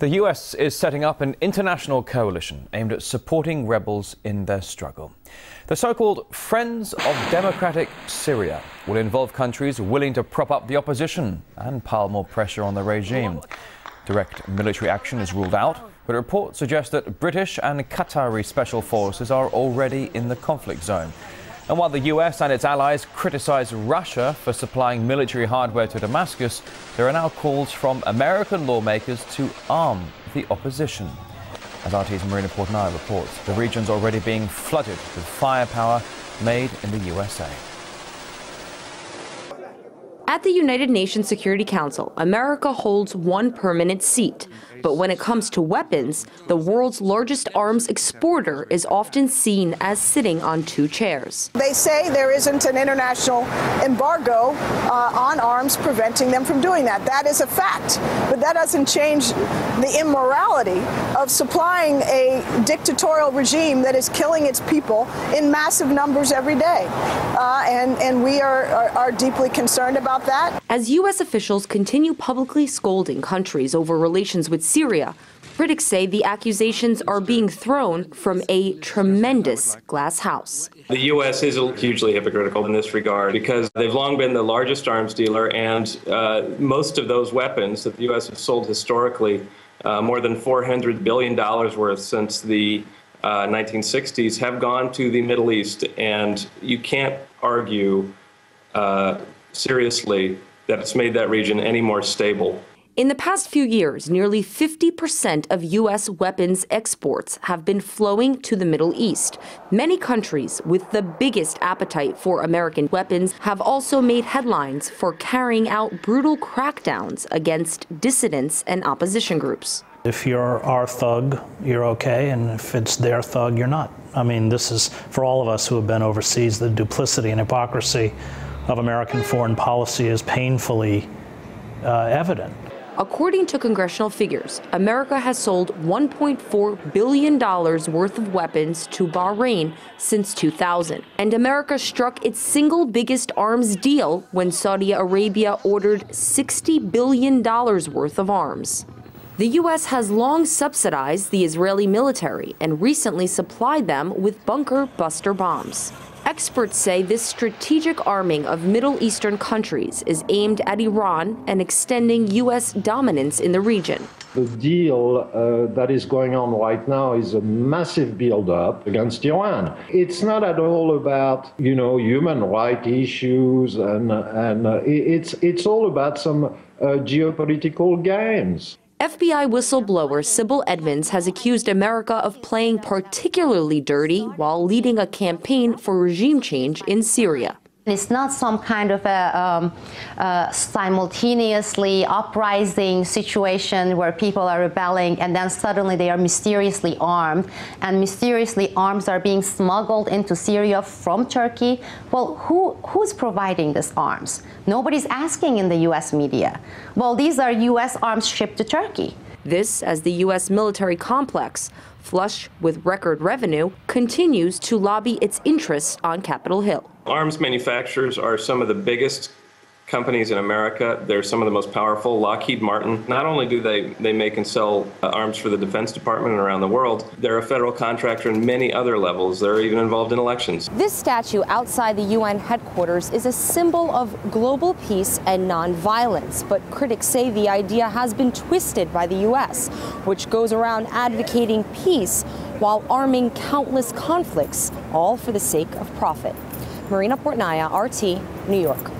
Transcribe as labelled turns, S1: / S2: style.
S1: The US is setting up an international coalition aimed at supporting rebels in their struggle. The so-called Friends of Democratic Syria will involve countries willing to prop up the opposition and pile more pressure on the regime. Direct military action is ruled out, but reports suggest that British and Qatari special forces are already in the conflict zone. And while the US and its allies criticize Russia for supplying military hardware to Damascus, there are now calls from American lawmakers to arm the opposition. As RT's Marina Portnaya reports, the region's already being flooded with firepower made in the USA.
S2: At the United Nations Security Council, America holds one permanent seat. But when it comes to weapons, the world's largest arms exporter is often seen as sitting on two chairs.
S3: They say there isn't an international embargo on arms preventing them from doing that. That is a fact. But that doesn't change the immorality of supplying a dictatorial regime that is killing its people in massive numbers every day. And we are deeply concerned about that.
S2: As U.S. officials continue publicly scolding countries over relations with Syria, critics say the accusations are being thrown from a tremendous glass house.
S4: The U.S. is hugely hypocritical in this regard because they've long been the largest arms dealer, and most of those weapons that the U.S. has sold historically, more than $400 billion worth since the 1960s, have gone to the Middle East. And you can't argue seriously that it's made that region any more stable.
S2: In the past few years, nearly 50% of U.S. weapons exports have been flowing to the Middle East. Many countries with the biggest appetite for American weapons have also made headlines for carrying out brutal crackdowns against dissidents and opposition groups.
S5: If you're our thug, you're okay, and if it's their thug, you're not. I mean, this is, for all of us who have been overseas, the duplicity and hypocrisy of American foreign policy is painfully evident.
S2: According to congressional figures, America has sold $1.4 billion worth of weapons to Bahrain since 2000. And America struck its single biggest arms deal when Saudi Arabia ordered $60 billion worth of arms. The U.S. has long subsidized the Israeli military and recently supplied them with bunker buster bombs. Experts say this strategic arming of Middle Eastern countries is aimed at Iran and extending U.S. dominance in the region.
S6: The deal that is going on right now is a massive build-up against Iran. It's not at all about, human rights issues, and it's all about some geopolitical games.
S2: FBI whistleblower Sybil Edmonds has accused America of playing particularly dirty while leading a campaign for regime change in Syria.
S7: It's not some kind of a simultaneously uprising situation where people are rebelling and then suddenly they are mysteriously armed, and mysteriously arms are being smuggled into Syria from Turkey. Well, who's providing these arms? Nobody's asking in the U.S. media. Well, these are U.S. arms shipped to Turkey.
S2: This as the U.S. military complex, flush with record revenue, continues to lobby its interests on Capitol Hill.
S4: Arms manufacturers are some of the biggest companies in America. They're some of the most powerful. Lockheed Martin, not only do they make and sell arms for the Defense Department and around the world, they're a federal contractor in many other levels. They're even involved in elections.
S2: This statue outside the UN headquarters is a symbol of global peace and nonviolence, but critics say the idea has been twisted by the U.S., which goes around advocating peace while arming countless conflicts, all for the sake of profit. Marina Portnaya, RT, New York.